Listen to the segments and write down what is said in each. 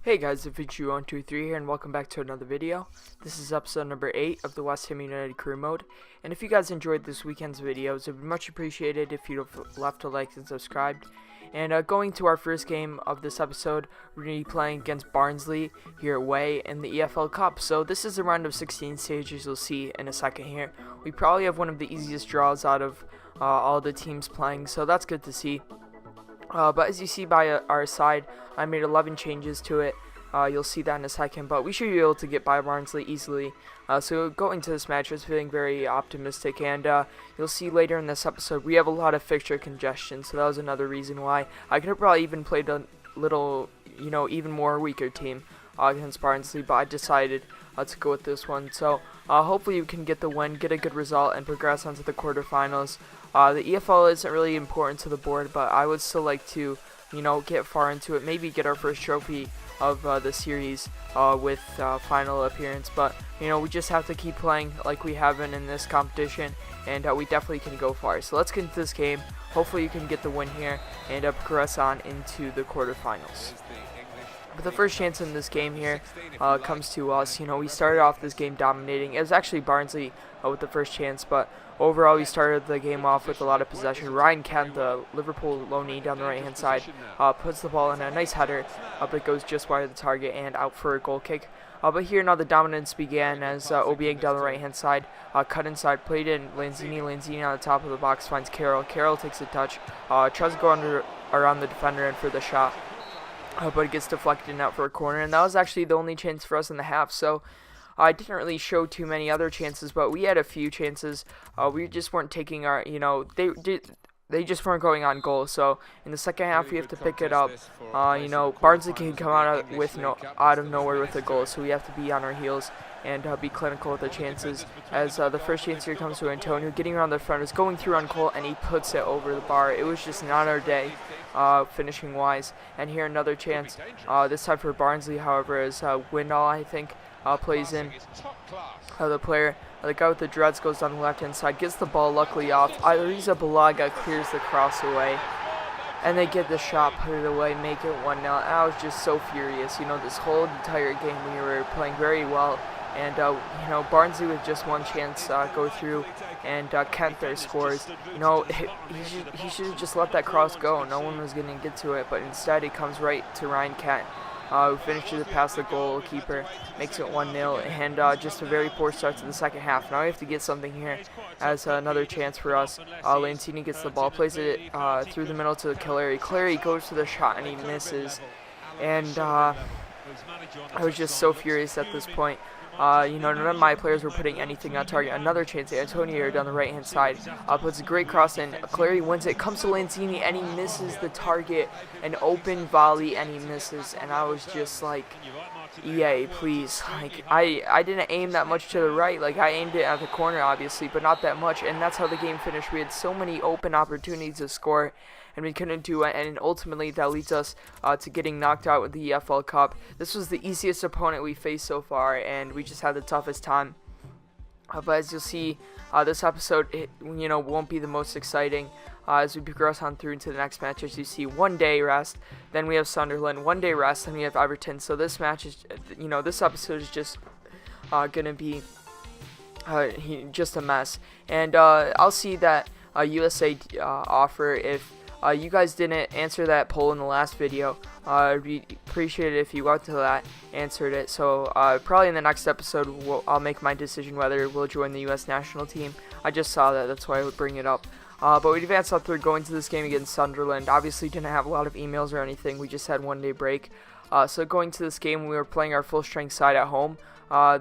Hey guys, it's Vichu123 here and welcome back to another video. This is episode number 8 of the West Ham United Career Mode. And if you guys enjoyed this weekend's videos, it would be much appreciated if you'd have left a like and subscribed. And going to our first game of this episode, we're going to be playing against Barnsley here away in the EFL Cup. So this is a round of 16 stages you'll see in a second here. We probably have one of the easiest draws out of all the teams playing, so that's good to see. But as you see by our side, I made 11 changes to it. You'll see that in a second, but we should be able to get by Barnsley easily. So going to this match, I was feeling very optimistic, and you'll see later in this episode, we have a lot of fixture congestion, so that was another reason why. I could have probably even played a little, even more weaker team against Barnsley, but I decided to go with this one. So hopefully you can get the win, get a good result, and progress onto the quarterfinals. The EFL isn't really important to the board, but I would still like to, get far into it, maybe get our first trophy of the series with final appearance. But, we just have to keep playing like we have been in this competition, and we definitely can go far. So let's get into this game. Hopefully you can get the win here and progress on into the quarterfinals. But the first chance in this game here comes to us. We started off this game dominating. It was actually Barnsley with the first chance, but overall we started the game off with a lot of possession. Ryan Kent, the Liverpool loanee down the right hand side, puts the ball in a nice header, but it goes just wide of the target and out for a goal kick. But here now the dominance began as Obiang down the right hand side, cut inside, played in Lanzini on the top of the box, finds Carroll. Carroll takes a touch, tries to go around the defender and for the shot. But it gets deflected and out for a corner, and that was actually the only chance for us in the half. So I didn't really show too many other chances, but we had a few chances. We just weren't taking our, they just weren't going on goal. So in the second half, we have to pick it up. Barnsley can come out of nowhere with a goal, so we have to be on our heels and be clinical with the chances. As the first chance here comes to Antonio, getting around the front, is going through on goal, and he puts it over the bar. It was just not our day, finishing wise. And here another chance, this time for Barnsley, however, as Windall, I think, plays in. The guy with the dreads goes down the left-hand side, gets the ball luckily off. Ariza Balaga clears the cross away, and they get the shot, put it away, make it 1-0. I was just so furious. This whole entire game we were playing very well, and Barnsley with just one chance go through, and Kent there scores. He should have just let that cross go. No one was going to get to it, but instead it comes right to Ryan Kent, who finishes it past the goalkeeper, makes it 1-0, and just a very poor start to the second half. Now we have to get something here as another chance for us. Lanzini gets the ball, plays it through the middle to Clary. Clary goes to the shot, and he misses. And I was just so furious at this point. None of my players were putting anything on target. Another chance, Antonio down the right-hand side puts a great cross in. Clary wins it, comes to Lanzini, and he misses the target. An open volley, and he misses. And I was just like, EA, please. I didn't aim that much to the right. I aimed it at the corner, obviously, but not that much. And that's how the game finished. We had so many open opportunities to score, and we couldn't do it, and ultimately that leads us to getting knocked out with the EFL Cup. This was the easiest opponent we faced so far, and we just had the toughest time. But as you'll see, this episode, won't be the most exciting as we progress on through into the next match. As you see, 1 day rest, then we have Sunderland, 1 day rest, then we have Everton. So this match is, this episode is just gonna be just a mess. And I'll see that USA offer if you guys didn't answer that poll in the last video. I'd appreciate it if you got to that, answered it. So probably in the next episode, I'll make my decision whether we'll join the U.S. national team. I just saw that, that's why I would bring it up. But we advanced on through going to this game against Sunderland. Obviously didn't have a lot of emails or anything. We just had 1 day break. So going to this game, we were playing our full strength side at home.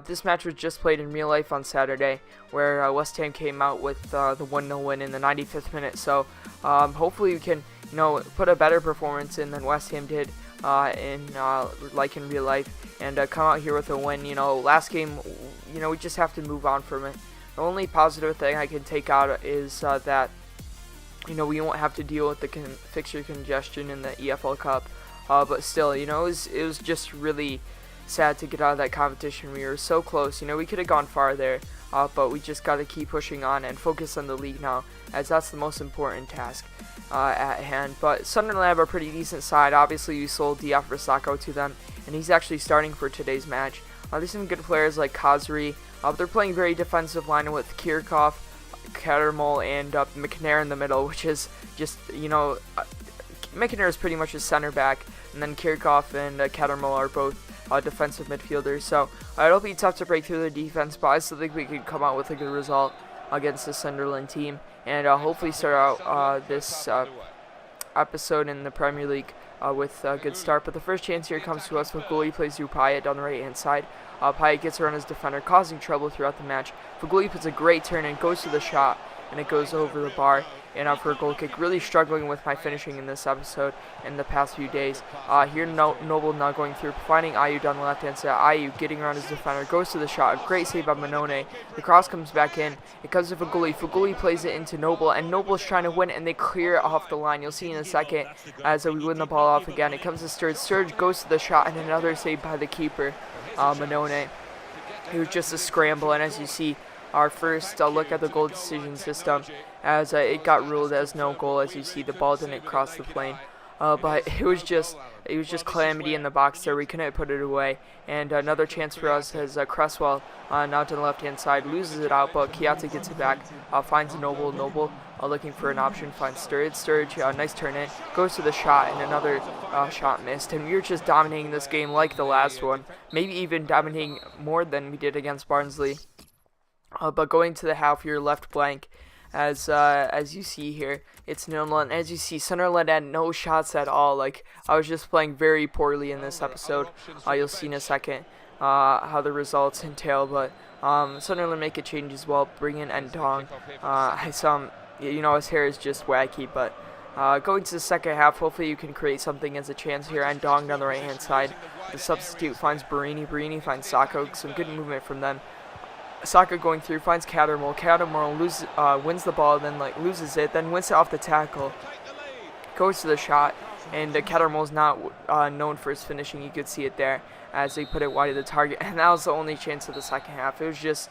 This match was just played in real life on Saturday, where West Ham came out with the 1-0 win in the 95th minute. So hopefully we can, put a better performance in than West Ham did in real life, and come out here with a win. Last game, we just have to move on from it. The only positive thing I can take out is that we won't have to deal with the fixture congestion in the EFL Cup. But still, it was just really sad to get out of that competition. We were so close. We could have gone far there, but we just got to keep pushing on and focus on the league now, as that's the most important task at hand. But Sunderland have a pretty decent side. Obviously, we sold Diafra Sacco to them and he's actually starting for today's match. There's some good players like Kazri. They're playing very defensive line with Kirchhoff, Cattermole, and McNair in the middle, which is just, McNair is pretty much a center back, and then Kirchhoff and Cattermole are both defensive midfielders. So it'll be tough to break through the defense, but I still think we could come out with a good result against the Sunderland team, and hopefully start out this episode in the Premier League with a good start. But the first chance here comes to us. Faguli plays through Payet down the right hand side. Payet gets around his defender, causing trouble throughout the match. Faguli puts a great turn and goes to the shot, and it goes over the bar and out for a goal kick. Really struggling with my finishing in this episode in the past few days. Here Noble now going through, finding Ayew down the left hand side. Ayew getting around his defender, goes to the shot. A great save by Manone. The cross comes back in. It comes to Faguli. Faguli plays it into Noble, and Noble's trying to win, and they clear it off the line. You'll see in a second as we win the ball off again. It comes to Sturridge. Sturridge goes to the shot, and another save by the keeper, Manone. It was just a scramble, and as you see, our first look at the goal decision system, as it got ruled as no goal. As you see, the ball didn't cross the plane, but it was just calamity in the box there. We couldn't put it away, and another chance for us as Cresswell now to the left hand side loses it out, but Kiata gets it back, finds Noble. Noble looking for an option, finds Sturridge. Sturridge, nice turn in, goes to the shot, and another shot missed. And we were just dominating this game like the last one, maybe even dominating more than we did against Barnsley. But going to the half, you're left blank, as you see here, it's 0-0. And as you see, Sunderland had no shots at all. Like, I was just playing very poorly in this episode. You'll see in a second how the results entail. But Sunderland make a change as well, bring in Endong. I saw him, his hair is just wacky. But going to the second half, hopefully you can create something as a chance here. Endong down the right hand side. The substitute finds Barini. Barini finds Sacco. Some good movement from them. Saka going through, finds Cattermole. Cattermole wins the ball, then loses it, then wins it off the tackle, goes to the shot, and Cattermole's not known for his finishing. You could see it there as they put it wide of the target, and that was the only chance of the second half. It was just,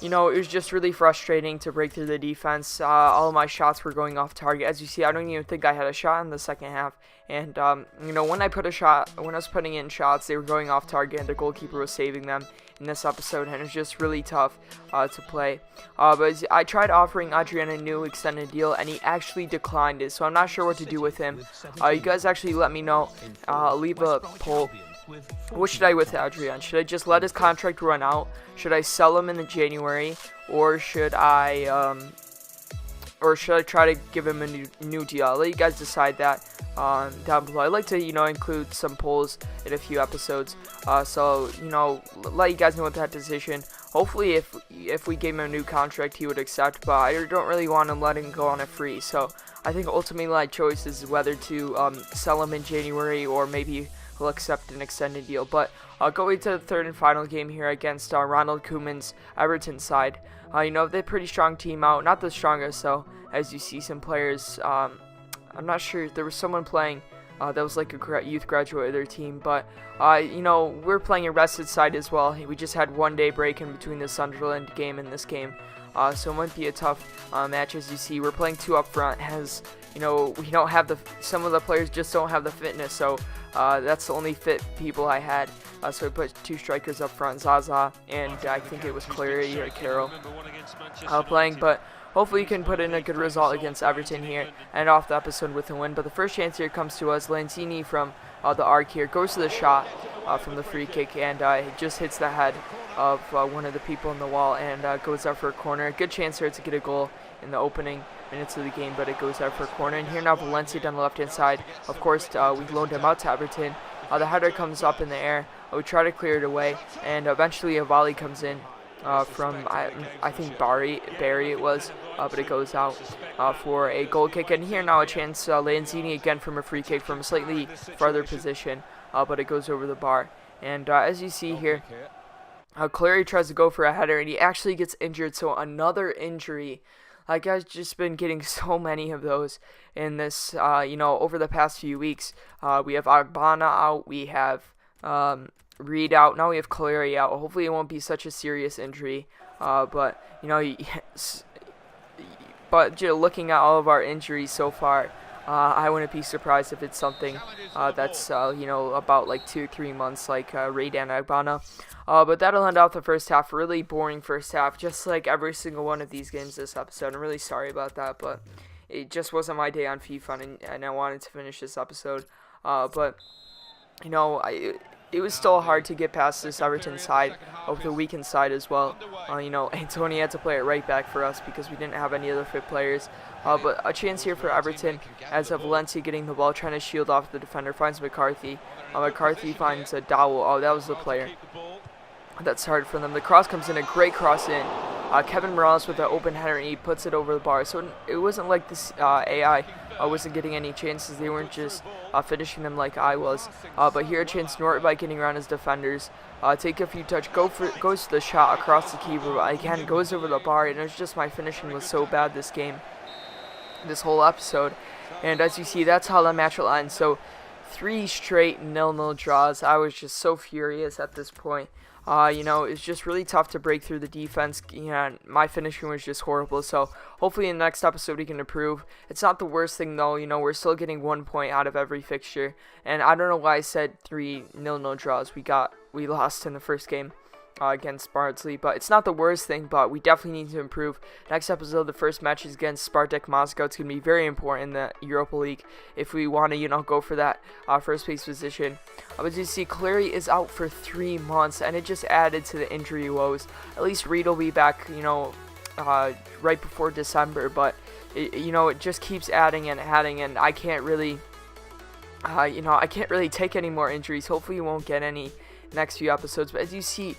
it was just really frustrating to break through the defense. All of my shots were going off target. As you see, I don't even think I had a shot in the second half. And, when I was putting in shots, they were going off target, and the goalkeeper was saving them in this episode, and it was just really tough to play. But I tried offering Adrian a new extended deal, and he actually declined it, so I'm not sure what to do with him. You guys actually let me know. Leave a poll. What should I do with Adrian? Should I just let his contract run out? Should I sell him in the January, or should I try to give him a new deal? I'll let you guys decide that down below. I like to include some polls in a few episodes, so let you guys know what that decision. Hopefully if we gave him a new contract, he would accept, but I don't really want him letting go on a free. So I think ultimately my choice is whether to sell him in January, or maybe he'll accept an extended deal. But going to the third and final game here against Ronald Koeman's Everton side. They're a pretty strong team out, not the strongest. So as you see, some players, I'm not sure, there was someone playing that was like a youth graduate of their team, but we're playing a rested side as well. We just had 1 day break in between the Sunderland game and this game, so it might be a tough match. As you see, we're playing 2 up front, as we don't have some of the players just don't have the fitness, so that's the only fit people I had. So we put 2 strikers up front, Zaza, and I think it was Clary or Carroll playing. But hopefully you can put in a good result against Everton here and off the episode with a win. But the first chance here comes to us. Lanzini from the arc here goes to the shot from the free kick, and it just hits the head of one of the people in the wall, and goes out for a corner. Good chance here to get a goal in the opening minutes of the game, but it goes out for a corner. And here now Valencia down the left hand side. Of course, we loaned him out to Everton. The header comes up in the air. We try to clear it away, and eventually a volley comes in from I think Barry it was, but it goes out for a goal kick. And here now a chance, Lanzini again from a free kick from a slightly farther position, but it goes over the bar. And as you see here, Clary tries to go for a header, and he actually gets injured. So another injury. Like, I've just been getting so many of those in this, over the past few weeks. We have Agbana out, we have Reed out, now we have Clary out. Hopefully it won't be such a serious injury, but looking at all of our injuries so far, I wouldn't be surprised if it's something that's about like 2-3 months, like Raiden Agbana. But that'll end off the first half. Really boring first half, just like every single one of these games this episode. I'm really sorry about that, but it just wasn't my day on FIFA, and I wanted to finish this episode. But it was still hard to get past this Everton side, of the weakened side as well. Antonio had to play it right back for us because we didn't have any other fit players. But a chance here for Everton as Valencia getting the ball, trying to shield off the defender, finds McCarthy. McCarthy finds Dowell. Oh, that was the player that started for them. The cross comes in, a great cross in. Kevin Morales with the open header, and he puts it over the bar. So it wasn't like this AI wasn't getting any chances. They weren't just finishing them like I was. But here a chance, Nordby getting around his defenders. Take a few touch, goes to the shot across the keeper. Again, goes over the bar, and it's just my finishing was so bad this game, this whole episode. And as you see, that's how the match will end. So 3 straight 0-0 draws. I was just so furious at this point. It's just really tough to break through the defense. My finishing was just horrible. So hopefully in the next episode we can improve. It's not the worst thing though. We're still getting 1 point out of every fixture. And I don't know why I said 3 0-0 draws. We lost in the first game against Bardsley, but it's not the worst thing, but we definitely need to improve. Next episode, the first match is against Spartak Moscow. It's going to be very important in the Europa League if we want to, go for that first place position. But you see, Cleary is out for 3 months, and it just added to the injury woes. At least Reed will be back, right before December, but it just keeps adding and adding, and I can't really, I can't really take any more injuries. Hopefully, you won't get any next few episodes. But as you see,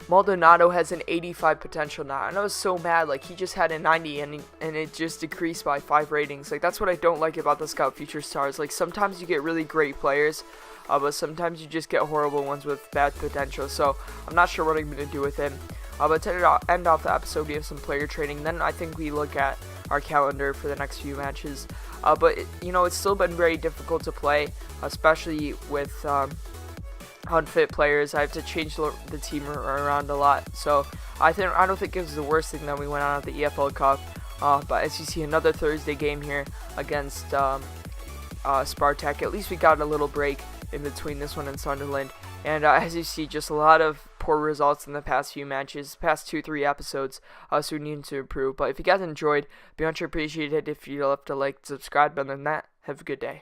Maldonado has an 85 potential now, and I was so mad. Like, he just had a 90 and it just decreased by 5 ratings. Like, that's what I don't like about the Scout Future Stars. Like, sometimes you get really great players, but sometimes you just get horrible ones with bad potential. So I'm not sure what I'm going to do with him. But to end off the episode, we have some player training. Then I think we look at our calendar for the next few matches. But it's still been very difficult to play, especially with unfit players. I have to change the team around a lot. So I don't think it was the worst thing that we went on at the EFL Cup. But as you see, another Thursday game here against Spartak. At least we got a little break in between this one and Sunderland. And as you see, just a lot of poor results in the past few matches, past 2-3 episodes, so we need to improve. But if you guys enjoyed, be much appreciated if you left a like, subscribe, and other than that, have a good day.